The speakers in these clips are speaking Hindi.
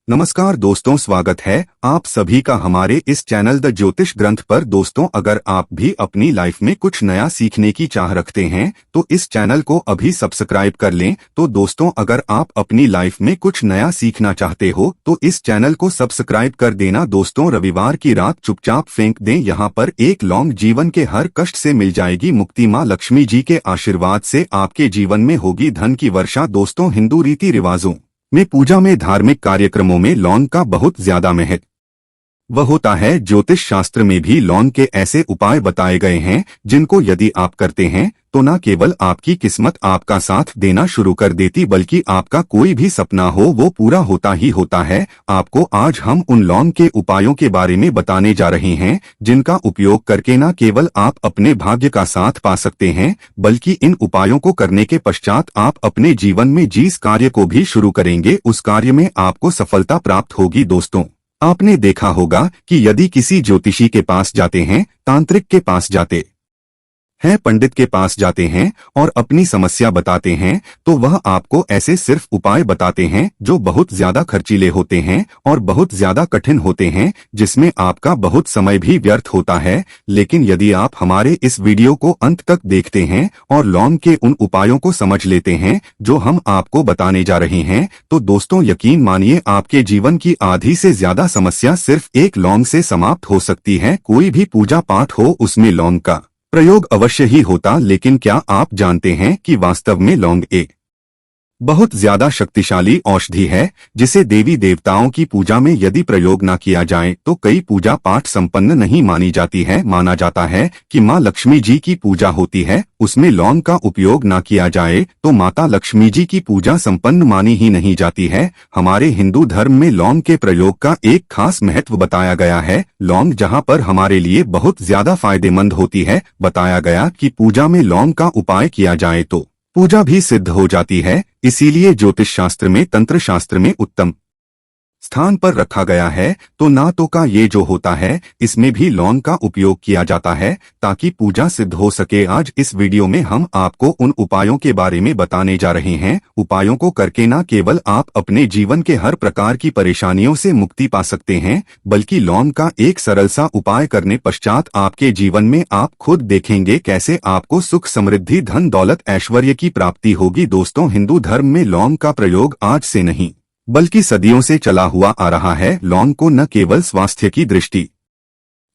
नमस्कार दोस्तों, स्वागत है आप सभी का हमारे इस चैनल द ज्योतिष ग्रंथ पर। दोस्तों, अगर आप भी अपनी लाइफ में कुछ नया सीखने की चाह रखते हैं तो इस चैनल को अभी सब्सक्राइब कर लें। तो दोस्तों, अगर आप अपनी लाइफ में कुछ नया सीखना चाहते हो तो इस चैनल को सब्सक्राइब कर देना। दोस्तों, रविवार की रात चुपचाप फेंक दें, यहाँ पर एक लौंग जीवन के हर कष्ट से मिल जाएगी मुक्ति। माँ लक्ष्मी जी के आशीर्वाद से आपके जीवन में होगी धन की वर्षा। दोस्तों, हिंदू रीति रिवाजों में पूजा में धार्मिक कार्यक्रमों में लौंग का बहुत ज्यादा महत्व वह होता है। ज्योतिष शास्त्र में भी लौंग के ऐसे उपाय बताए गए हैं जिनको यदि आप करते हैं तो न केवल आपकी किस्मत आपका साथ देना शुरू कर देती बल्कि आपका कोई भी सपना हो वो पूरा होता ही होता है। आपको आज हम उन लौंग के उपायों के बारे में बताने जा रहे हैं जिनका उपयोग करके न केवल आप अपने भाग्य का साथ पा सकते हैं बल्कि इन उपायों को करने के पश्चात आप अपने जीवन में जिस कार्य को भी शुरू करेंगे उस कार्य में आपको सफलता प्राप्त होगी। दोस्तों, आपने देखा होगा कि यदि किसी ज्योतिषी के पास जाते हैं, तांत्रिक के पास जाते हैं, पंडित के पास जाते हैं और अपनी समस्या बताते हैं तो वह आपको ऐसे सिर्फ उपाय बताते हैं जो बहुत ज्यादा खर्चीले होते हैं और बहुत ज्यादा कठिन होते हैं जिसमें आपका बहुत समय भी व्यर्थ होता है। लेकिन यदि आप हमारे इस वीडियो को अंत तक देखते हैं और लौंग के उन उपायों को समझ लेते हैं जो हम आपको बताने जा रहे हैं तो दोस्तों, यकीन मानिए आपके जीवन की आधी से ज्यादा समस्या सिर्फ एक लौंग से समाप्त हो सकती है। कोई भी पूजा पाठ हो उसमें लौंग का प्रयोग अवश्य ही होता, लेकिन क्या आप जानते हैं कि वास्तव में लौंग एक बहुत ज्यादा शक्तिशाली औषधि है जिसे देवी देवताओं की पूजा में यदि प्रयोग न किया जाए तो कई पूजा पाठ संपन्न नहीं मानी जाती है। माना जाता है कि माँ लक्ष्मी जी की पूजा होती है, उसमें लौंग का उपयोग न किया जाए तो माता लक्ष्मी जी की पूजा संपन्न मानी ही नहीं जाती है। हमारे हिंदू धर्म में लौंग के प्रयोग का एक खास महत्व बताया गया है। लौंग जहाँ पर हमारे लिए बहुत ज्यादा फायदेमंद होती है, बताया गया कि पूजा में लौंग का उपाय किया जाए तो पूजा भी सिद्ध हो जाती है। इसीलिए ज्योतिष शास्त्र में, तंत्र शास्त्र में उत्तम स्थान पर रखा गया है। तो ना तो का ये जो होता है इसमें भी लौंग का उपयोग किया जाता है ताकि पूजा सिद्ध हो सके। आज इस वीडियो में हम आपको उन उपायों के बारे में बताने जा रहे हैं। उपायों को करके ना केवल आप अपने जीवन के हर प्रकार की परेशानियों से मुक्ति पा सकते हैं बल्कि लौंग का एक सरल सा उपाय करने पश्चात आपके जीवन में आप खुद देखेंगे कैसे आपको सुख, समृद्धि, धन, दौलत, ऐश्वर्य की प्राप्ति होगी। दोस्तों, हिंदू धर्म में लौंग का प्रयोग आज से नहीं बल्कि सदियों से चला हुआ आ रहा है। लौंग को न केवल स्वास्थ्य की दृष्टि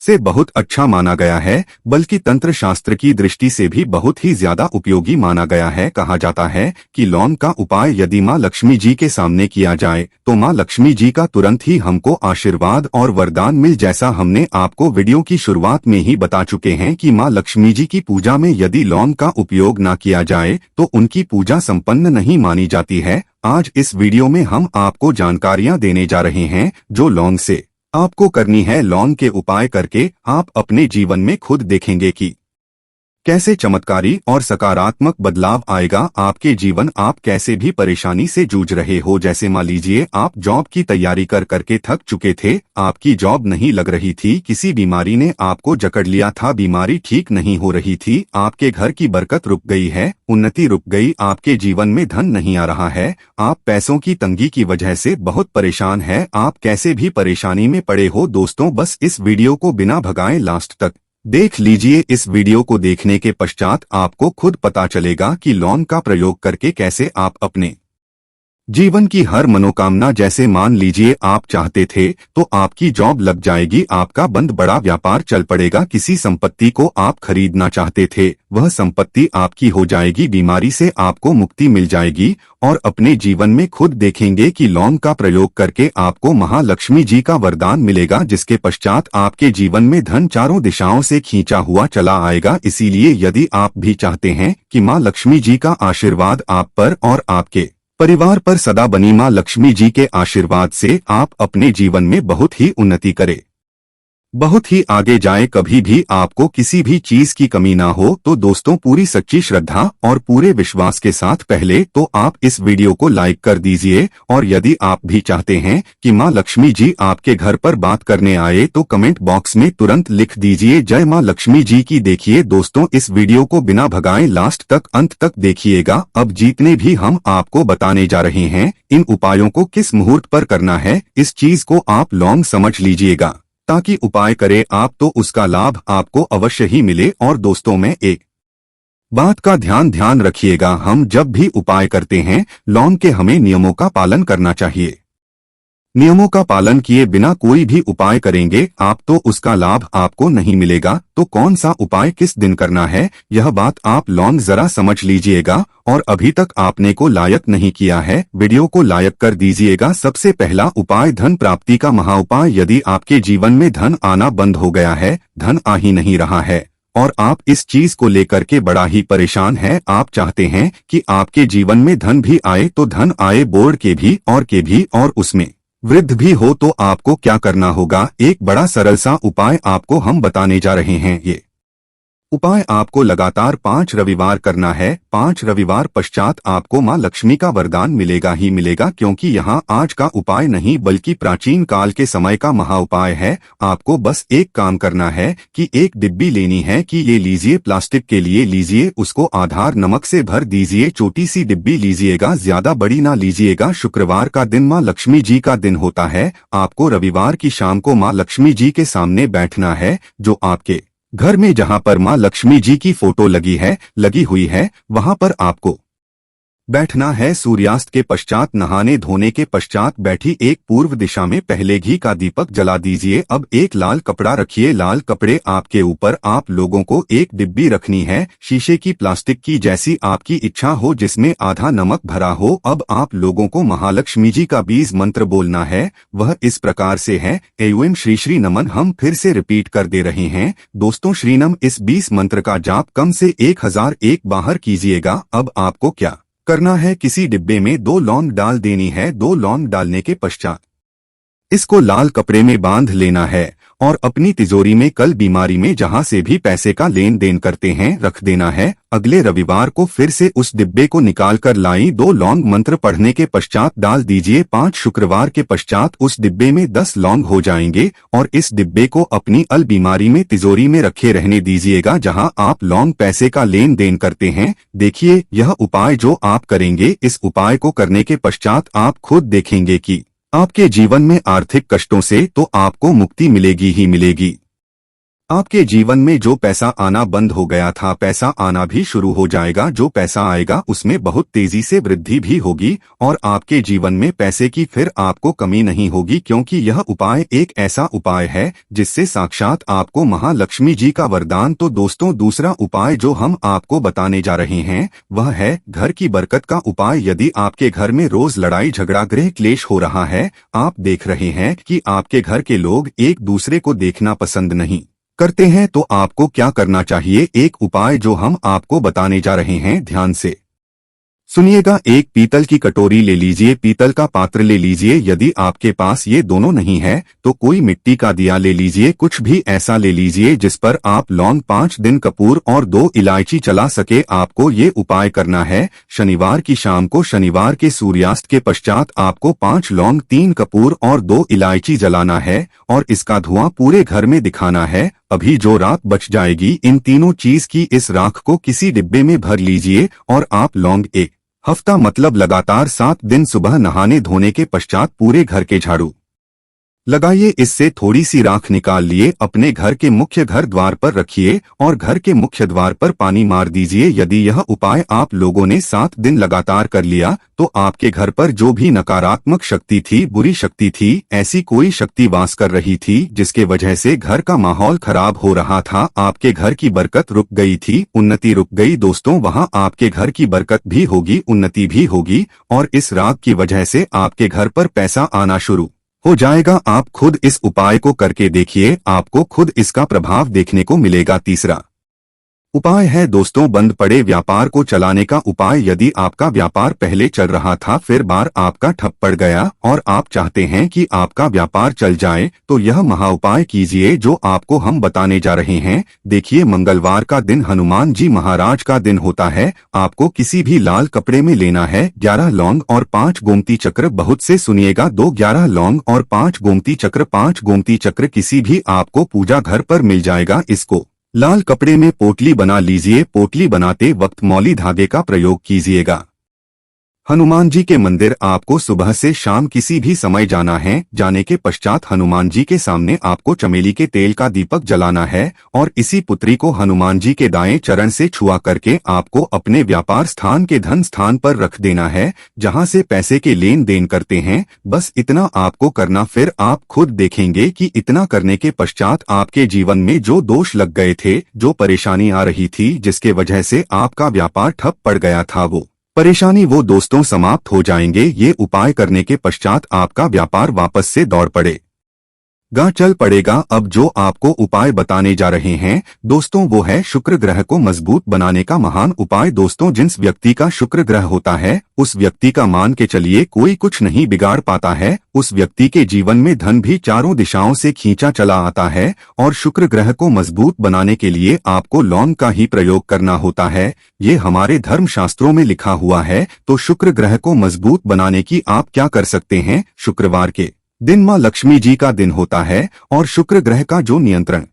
से बहुत अच्छा माना गया है बल्कि तंत्र शास्त्र की दृष्टि से भी बहुत ही ज्यादा उपयोगी माना गया है। कहा जाता है कि लौंग का उपाय यदि माँ लक्ष्मी जी के सामने किया जाए तो माँ लक्ष्मी जी का तुरंत ही हमको आशीर्वाद और वरदान मिल। जैसा हमने आपको वीडियो की शुरुआत में ही बता चुके हैं कि माँ लक्ष्मी जी की पूजा में यदि लौंग का उपयोग न किया जाए तो उनकी पूजा संपन्न नहीं मानी जाती है। आज इस वीडियो में हम आपको जानकारियां देने जा रहे हैं जो लौंग से आपको करनी है। लौंग के उपाय करके आप अपने जीवन में खुद देखेंगे कि कैसे चमत्कारी और सकारात्मक बदलाव आएगा आपके जीवन। आप कैसे भी परेशानी से जूझ रहे हो, जैसे मान लीजिए आप जॉब की तैयारी कर करके थक चुके थे, आपकी जॉब नहीं लग रही थी, किसी बीमारी ने आपको जकड़ लिया था, बीमारी ठीक नहीं हो रही थी, आपके घर की बरकत रुक गई है, उन्नति रुक गई, आपके जीवन में धन नहीं आ रहा है, आप पैसों की तंगी की वजह से बहुत परेशान है, आप कैसे भी परेशानी में पड़े हो। दोस्तों, बस इस वीडियो को बिना भगाए लास्ट तक देख लीजिए। इस वीडियो को देखने के पश्चात आपको खुद पता चलेगा कि लौंग का प्रयोग करके कैसे आप अपने जीवन की हर मनोकामना, जैसे मान लीजिए आप चाहते थे तो आपकी जॉब लग जाएगी, आपका बंद बड़ा व्यापार चल पड़ेगा, किसी संपत्ति को आप खरीदना चाहते थे वह संपत्ति आपकी हो जाएगी, बीमारी से आपको मुक्ति मिल जाएगी और अपने जीवन में खुद देखेंगे कि लौंग का प्रयोग करके आपको महालक्ष्मी जी का वरदान मिलेगा जिसके पश्चात आपके जीवन में धन चारों दिशाओं से खींचा हुआ चला आएगा। इसीलिए यदि आप भी चाहते हैं कि माँ लक्ष्मी जी का आशीर्वाद आप पर और आपके परिवार पर सदा बनी माँ लक्ष्मी जी के आशीर्वाद से आप अपने जीवन में बहुत ही उन्नति करें। बहुत ही आगे जाए, कभी भी आपको किसी भी चीज की कमी ना हो तो दोस्तों पूरी सच्ची श्रद्धा और पूरे विश्वास के साथ पहले तो आप इस वीडियो को लाइक कर दीजिए, और यदि आप भी चाहते हैं कि मां लक्ष्मी जी आपके घर पर बात करने आए तो कमेंट बॉक्स में तुरंत लिख दीजिए जय मां लक्ष्मी जी की। देखिए दोस्तों, इस वीडियो को बिना भगाए लास्ट तक अंत तक देखिएगा। अब जितने भी हम आपको बताने जा रहे हैं, इन उपायों को किस मुहूर्त पर करना है, इस चीज को आप लॉन्ग समझ लीजिएगा, ताकि उपाय करे आप तो उसका लाभ आपको अवश्य ही मिले। और दोस्तों में एक बात का ध्यान रखिएगा, हम जब भी उपाय करते हैं लॉन्ग के हमें नियमों का पालन करना चाहिए। नियमों का पालन किए बिना कोई भी उपाय करेंगे आप तो उसका लाभ आपको नहीं मिलेगा। तो कौन सा उपाय किस दिन करना है, यह बात आप लॉन्ग जरा समझ लीजिएगा। और अभी तक आपने को लायक नहीं किया है, वीडियो को लायक कर दीजिएगा। सबसे पहला उपाय धन प्राप्ति का महाउपाय। यदि आपके जीवन में धन आना बंद हो गया है, धन आ ही नहीं रहा है और आप इस चीज को लेकर के बड़ा ही परेशान है, आप चाहते हैं कि आपके जीवन में धन भी आए तो धन आए बोर्ड के भी और उसमें वृद्ध भी हो, तो आपको क्या करना होगा, एक बड़ा सरल सा उपाय आपको हम बताने जा रहे हैं। ये उपाय आपको लगातार 5 रविवार करना है। 5 रविवार पश्चात आपको मां लक्ष्मी का वरदान मिलेगा ही मिलेगा, क्योंकि यहाँ आज का उपाय नहीं बल्कि प्राचीन काल के समय का महाउपाय है। आपको बस एक काम करना है कि एक डिब्बी लेनी है, कि ये लीजिए, प्लास्टिक के लिए लीजिए, उसको आधार नमक से भर दीजिए। छोटी सी डिब्बी लीजिएगा, ज्यादा बड़ी ना लीजिएगा। शुक्रवार का दिन मां लक्ष्मी जी का दिन होता है। आपको रविवार की शाम को मां लक्ष्मी जी के सामने बैठना है। जो आपके घर में जहां पर मां लक्ष्मी जी की फोटो लगी हुई है वहां पर आपको बैठना है। सूर्यास्त के पश्चात, नहाने धोने के पश्चात बैठी एक पूर्व दिशा में पहले घी का दीपक जला दीजिए। अब एक लाल कपड़ा रखिए, लाल कपड़े आपके ऊपर आप लोगों को एक डिब्बी रखनी है, शीशे की, प्लास्टिक की, जैसी आपकी इच्छा हो, जिसमें आधा नमक भरा हो। अब आप लोगों को महालक्ष्मी जी का बीज मंत्र बोलना है। वह इस प्रकार से है, एवं श्री श्री नमन। हम फिर से रिपीट कर दे रहे हैं दोस्तों, श्रीनम। इस 20 मंत्र का जाप कम से 1001 बाहर कीजिएगा। अब आपको क्या करना है, किसी डिब्बे में 2 लौंग डाल देनी है। 2 लौंग डालने के पश्चात इसको लाल कपड़े में बांध लेना है और अपनी तिजोरी में, कल बीमारी में जहां से भी पैसे का लेन देन करते हैं, रख देना है। अगले रविवार को फिर से उस डिब्बे को निकाल कर लाई। 2 लौंग मंत्र पढ़ने के पश्चात डाल दीजिए। 5 शुक्रवार के पश्चात उस डिब्बे में 10 लौंग हो जाएंगे और इस डिब्बे को अपनी अल बीमारी में, तिजोरी में रखे रहने दीजिएगा, जहां आप लौंग पैसे का लेन देन करते हैं। देखिए, यह उपाय जो आप करेंगे, इस उपाय को करने के पश्चात आप खुद देखेंगे कि आपके जीवन में आर्थिक कष्टों से तो आपको मुक्ति मिलेगी ही मिलेगी। आपके जीवन में जो पैसा आना बंद हो गया था, पैसा आना भी शुरू हो जाएगा। जो पैसा आएगा उसमें बहुत तेजी से वृद्धि भी होगी और आपके जीवन में पैसे की फिर आपको कमी नहीं होगी, क्योंकि यह उपाय एक ऐसा उपाय है जिससे साक्षात आपको महालक्ष्मी जी का वरदान। तो दोस्तों, दूसरा उपाय जो हम आपको बताने जा रहे हैं वह है घर की बरकत का उपाय। यदि आपके घर में रोज लड़ाई झगड़ा, गृह क्लेश हो रहा है, आप देख रहे हैं कि आपके घर के लोग एक दूसरे को देखना पसंद नहीं करते हैं, तो आपको क्या करना चाहिए, एक उपाय जो हम आपको बताने जा रहे हैं, ध्यान से सुनिएगा। एक पीतल की कटोरी ले लीजिए, पीतल का पात्र ले लीजिए। यदि आपके पास ये दोनों नहीं है तो कोई मिट्टी का दिया ले लीजिए, कुछ भी ऐसा ले लीजिए जिस पर आप लौंग, 5 दिन कपूर और 2 इलायची चला सके। आपको ये उपाय करना है शनिवार की शाम को। शनिवार के सूर्यास्त के पश्चात आपको 5 लौंग, 3 कपूर और 2 इलायची जलाना है और इसका धुआं पूरे घर में दिखाना है। अभी जो राख बच जाएगी, इन तीनों चीज की, इस राख को किसी डिब्बे में भर लीजिए और आप लौंग एक हफ्ता मतलब लगातार 7 दिन सुबह नहाने धोने के पश्चात पूरे घर के झाड़ू लगाइए। इससे थोड़ी सी राख निकाल लिए अपने घर के मुख्य घर द्वार पर रखिए और घर के मुख्य द्वार पर पानी मार दीजिए। यदि यह उपाय आप लोगों ने 7 दिन लगातार कर लिया तो आपके घर पर जो भी नकारात्मक शक्ति थी, बुरी शक्ति थी, ऐसी कोई शक्ति वास कर रही थी जिसके वजह से घर का माहौल खराब हो रहा था, आपके घर की बरकत रुक गई थी, उन्नति रुक गई। दोस्तों, वहां आपके घर की बरकत भी होगी, उन्नति भी होगी और इस राग की वजह से आपके घर पर पैसा आना शुरू हो जाएगा। आप खुद इस उपाय को करके देखिए, आपको खुद इसका प्रभाव देखने को मिलेगा। तीसरा उपाय है दोस्तों, बंद पड़े व्यापार को चलाने का उपाय। यदि आपका व्यापार पहले चल रहा था फिर बार आपका ठप पड़ गया और आप चाहते हैं कि आपका व्यापार चल जाए, तो यह महा उपाय कीजिए जो आपको हम बताने जा रहे हैं। देखिए, मंगलवार का दिन हनुमान जी महाराज का दिन होता है। आपको किसी भी लाल कपड़े में लेना है 11 लौंग और 5 गोमती चक्र। बहुत से सुनिएगा, 11 लौंग और 5 गोमती चक्र। 5 गोमती चक्र किसी भी आपको पूजा घर पर मिल जाएगा। इसको लाल कपड़े में पोटली बना लीजिए। पोटली बनाते वक्त मौली धागे का प्रयोग कीजिएगा। हनुमान जी के मंदिर आपको सुबह से शाम किसी भी समय जाना है। जाने के पश्चात हनुमान जी के सामने आपको चमेली के तेल का दीपक जलाना है और इसी पुत्री को हनुमान जी के दाएं चरण से छुआ करके आपको अपने व्यापार स्थान के धन स्थान पर रख देना है, जहां से पैसे के लेन देन करते हैं। बस इतना आपको करना, फिर आप खुद देखेंगे कि इतना करने के पश्चात आपके जीवन में जो दोष लग गए थे, जो परेशानी आ रही थी, जिसके वजह से आपका व्यापार ठप पड़ गया था, वो परेशानी वो दोस्तों समाप्त हो जाएंगे। ये उपाय करने के पश्चात आपका व्यापार वापस से दौड़ पड़ेगा, चल पड़ेगा। अब जो आपको उपाय बताने जा रहे हैं दोस्तों, वो है शुक्र ग्रह को मजबूत बनाने का महान उपाय। दोस्तों, जिस व्यक्ति का शुक्र ग्रह होता है उस व्यक्ति का मान के चलिए कोई कुछ नहीं बिगाड़ पाता है। उस व्यक्ति के जीवन में धन भी चारों दिशाओं से खींचा चला आता है। और शुक्र ग्रह को मजबूत बनाने के लिए आपको लौंग का ही प्रयोग करना होता है। ये हमारे धर्म शास्त्रों में लिखा हुआ है। तो शुक्र ग्रह को मजबूत बनाने की आप क्या कर सकते हैं? शुक्रवार के दिन माँ लक्ष्मी जी का दिन होता है और शुक्र ग्रह का जो नियंत्रण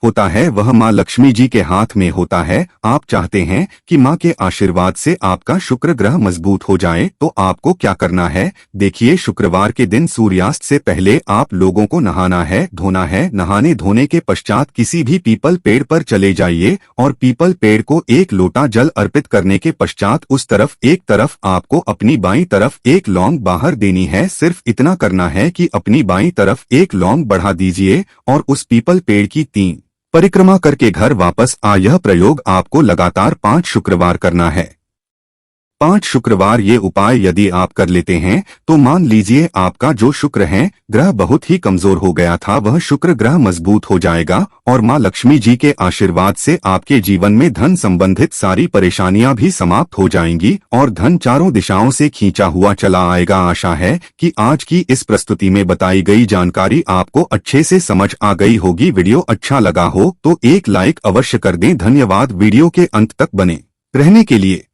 होता है वह माँ लक्ष्मी जी के हाथ में होता है। आप चाहते हैं कि माँ के आशीर्वाद से आपका शुक्र ग्रह मजबूत हो जाए, तो आपको क्या करना है? देखिए, शुक्रवार के दिन सूर्यास्त से पहले आप लोगों को नहाना है, धोना है। नहाने धोने के पश्चात किसी भी पीपल पेड़ पर चले जाइए और पीपल पेड़ को 1 लोटा जल अर्पित करने के पश्चात उस तरफ एक तरफ आपको अपनी बाईं तरफ 1 लौंग बाहर देनी है। सिर्फ इतना करना है कि अपनी बाईं तरफ 1 लौंग बढ़ा दीजिए और उस पीपल पेड़ की 3 परिक्रमा करके घर वापस आ। यह प्रयोग आपको लगातार 5 शुक्रवार करना है। 5 शुक्रवार ये उपाय यदि आप कर लेते हैं तो मान लीजिए आपका जो शुक्र है ग्रह बहुत ही कमजोर हो गया था, वह शुक्र ग्रह मजबूत हो जाएगा और माँ लक्ष्मी जी के आशीर्वाद से आपके जीवन में धन संबंधित सारी परेशानियां भी समाप्त हो जाएंगी और धन चारों दिशाओं से खींचा हुआ चला आएगा। आशा है कि आज की इस प्रस्तुति में बताई गई जानकारी आपको अच्छे से समझ आ गई होगी। वीडियो अच्छा लगा हो तो एक लाइक अवश्य कर दें। धन्यवाद वीडियो के अंत तक बने रहने के लिए।